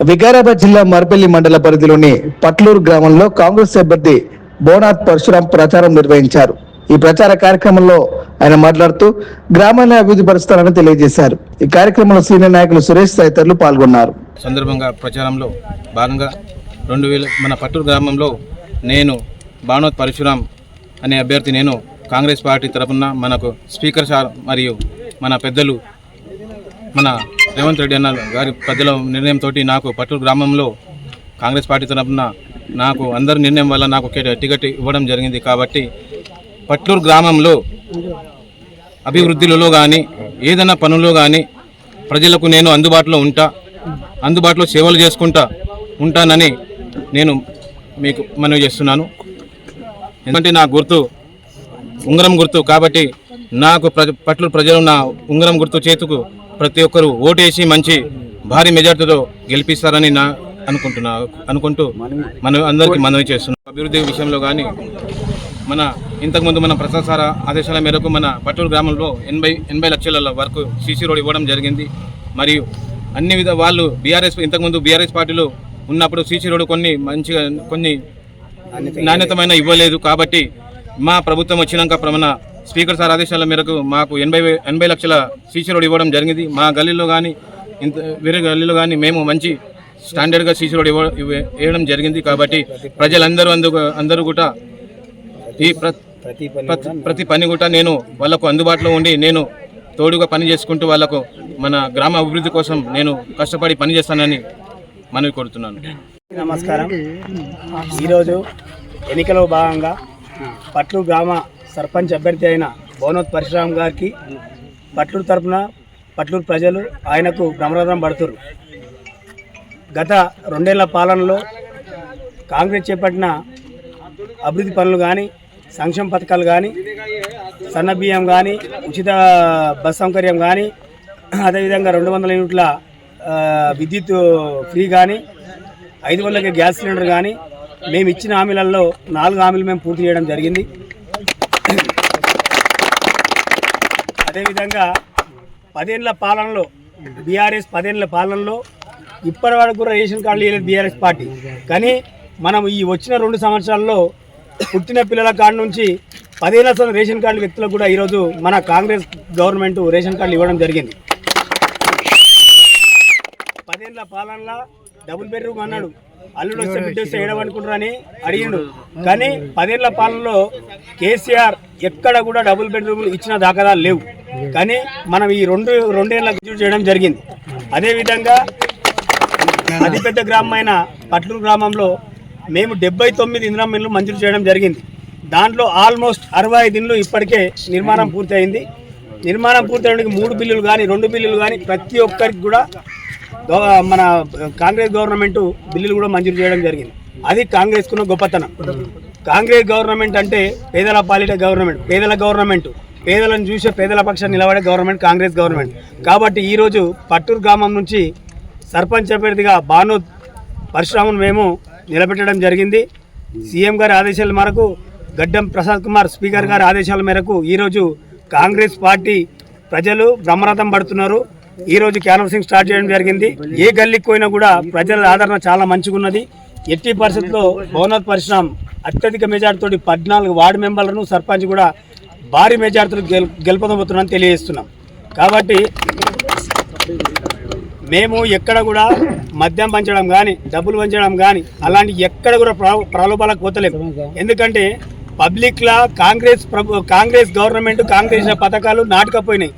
వికారాబాద్ జిల్లా మర్పల్లి మండల పరిధిలోని పట్లూరు గ్రామంలో కాంగ్రెస్ అభ్యర్థి బోనాథ్ పరశురాం ప్రచారం నిర్వహించారు. ఈ ప్రచార కార్యక్రమంలో ఆయన మాట్లాడుతూ గ్రామాన్ని అభివృద్ధి పరుస్తారని తెలియజేశారు. ఈ కార్యక్రమంలో సీనియర్ నాయకులు సురేష్ తదితరులు పాల్గొన్నారు. సందర్భంగా ప్రచారంలో భాగంగా మన పట్లూరు గ్రామంలో నేను బోనాథ్ పరశురాం అనే అభ్యర్థి నేను కాంగ్రెస్ పార్టీ తరఫున మనకు స్పీకర్ సార్ మరియు మన పెద్దలు మన రేవంత్ రెడ్డి అన్న గారి పెద్దల నిర్ణయంతో నాకు పట్లూరు గ్రామంలో కాంగ్రెస్ పార్టీ తరఫున నాకు అందరి నిర్ణయం వల్ల నాకు టికెట్ ఇవ్వడం జరిగింది. కాబట్టి పట్లూరు గ్రామంలో అభివృద్ధిలో కానీ ఏదైనా పనుల్లో కానీ ప్రజలకు నేను అందుబాటులో సేవలు చేసుకుంటా ఉంటానని నేను మీకు మనవి చేస్తున్నాను. ఎందుకంటే నా గుర్తు ఉంగరం గుర్తు. కాబట్టి నాకు పట్లూరు ప్రజలు నా ఉంగరం గుర్తు చేతుకు ప్రతి ఒక్కరూ ఓటేసి మంచి భారీ మెజార్టీతో గెలిపిస్తారని అనుకుంటూ మనం అందరికీ మనవి చేస్తున్నాం. అభివృద్ధి విషయంలో కానీ ఇంతకుముందు మన ప్రసాద్ సార్ ఆదేశాల మేరకు మన పట్లూరు గ్రామంలో 80 లక్షల వరకు సీసీ రోడ్ ఇవ్వడం జరిగింది. మరియు అన్ని వాళ్ళు ఇంతకుముందు బీఆర్ఎస్ పార్టీలో ఉన్నప్పుడు సీసీ రోడ్ కొన్ని నాణ్యతమైన ఇవ్వలేదు. కాబట్టి మా ప్రభుత్వం వచ్చినాక మన స్పీకర్ సార్ ఆదేశాల మేరకు మాకు 80 లక్షల సీసీ రోడ్ ఇవ్వడం జరిగింది. మా గల్లీలో కానీ వేరే గల్లీలో కానీ మేము మంచి స్టాండర్డ్గా సీసీ రోడ్ ఇవ్వడం జరిగింది. కాబట్టి అందరూ కూడా ఈ ప్రతి పని కూడా నేను వాళ్ళకు అందుబాటులో ఉండి నేను తోడుగా పని చేసుకుంటూ వాళ్ళకు మన గ్రామ అభివృద్ధి కోసం నేను కష్టపడి పని చేస్తానని మనవి కోరుతున్నాను. నమస్కారం. ఈరోజు ఎన్నికలో భాగంగా పట్లూరు గ్రామ సర్పంచ్ అభ్యర్థి అయిన బోనాథ్ పరశురాం గారికి పట్లూరు తరఫున పట్లూరు ప్రజలు ఆయనకు బ్రహ్మరథం పడుతున్నారు. గత 2 ఏళ్ల పాలనలో కాంగ్రెస్ చేపట్టిన అభివృద్ధి పనులు కానీ సంక్షేమ పథకాలు కానీ సన్న బియ్యం కానీ ఉచిత బస్ సౌకర్యం కానీ అదేవిధంగా 200 యూనిట్ల విద్యుత్ ఫ్రీ కానీ 500కి గ్యాస్ సిలిండర్ కానీ మేము ఇచ్చిన హామీలలో 4 హామీలు మేము పూర్తి చేయడం జరిగింది. అదేవిధంగా 10 ఏళ్ల పాలనలో బీఆర్ఎస్ 10 ఏళ్ల పాలనలో ఇప్పటి వరకు కూడా రేషన్ కార్డులు ఇవ్వలేదు బీఆర్ఎస్ పార్టీ. కానీ మనం ఈ వచ్చిన 2 సంవత్సరాల్లో పుట్టిన పిల్లల కాడ నుంచి 10 ఏళ్ల రేషన్ కార్డు వ్యక్తులకు కూడా ఈరోజు మన కాంగ్రెస్ గవర్నమెంట్ రేషన్ కార్డులు ఇవ్వడం జరిగింది. 10 ఏళ్ల పాలనలో డబుల్ బెడ్రూమ్ అన్నాడు, అల్లుడు వస్తే బిడ్డ వస్తే ఏడవనుకుంటారని అడిగిండు. కానీ 10 ఏళ్ల పాలనలో కేసీఆర్ ఎక్కడ కూడా డబుల్ బెడ్రూమ్లు ఇచ్చిన దాఖలాలు లేవు. కానీ మనం ఈ 2 ఏళ్ళకు చేయడం జరిగింది. అదేవిధంగా అతిపెద్ద గ్రామమైన పట్లూరు గ్రామంలో మేము 79 ఇందిరమ్మ ఇళ్ళు మంజూరు చేయడం జరిగింది. దాంట్లో ఆల్మోస్ట్ 65 ఇండ్లు ఇప్పటికే నిర్మాణం పూర్తయింది. నిర్మాణం పూర్తయ్యడానికి 3 బిల్లులు కానీ 2 బిల్లులు కానీ ప్రతి ఒక్కరికి కూడా మన కాంగ్రెస్ గవర్నమెంట్ బిల్లులు కూడా మంజూరు చేయడం జరిగింది. అది కాంగ్రెస్కున్న గొప్పతనం. కాంగ్రెస్ గవర్నమెంట్ అంటే పేదల పాలిట గవర్నమెంట్, పేదల గవర్నమెంట్, పేదలను చూసే పేదల పక్షాన్ని నిలబడే గవర్నమెంట్ కాంగ్రెస్ గవర్నమెంట్. కాబట్టి ఈరోజు పట్లూరు గ్రామం నుంచి సర్పంచ్ అభ్యర్థిగా బోనాథ్ పరశురామును మేము నిలబెట్టడం జరిగింది. సీఎం గారి ఆదేశాల మేరకు గడ్డం ప్రసాద్ కుమార్ స్పీకర్ గారి ఆదేశాల మేరకు ఈరోజు కాంగ్రెస్ పార్టీ ప్రజలు బ్రహ్మరథం పడుతున్నారు. ఈరోజు క్యాన్వసింగ్ స్టార్ట్ చేయడం జరిగింది. ఏ గల్లీకి పోయినా కూడా ప్రజల ఆదరణ చాలా మంచిగా ఉన్నది. ఎట్టి పరిస్థితుల్లో బోనాథ్ పరశురాం అత్యధిక మెజార్టీతో 14 వార్డు మెంబర్లను సర్పంచ్ కూడా భారీ మెజార్టీతో గెలుపొందబోతున్నామని తెలియజేస్తున్నాం. కాబట్టి మేము ఎక్కడ కూడా మద్యం పంచడం కానీ డబ్బులు పంచడం కానీ అలాంటి ఎక్కడ కూడా ప్రలోభాలకు పోతలేము. ఎందుకంటే పబ్లిక్లా కాంగ్రెస్ గవర్నమెంట్ కాంగ్రెస్ పథకాలు నాటకపోయినాయి.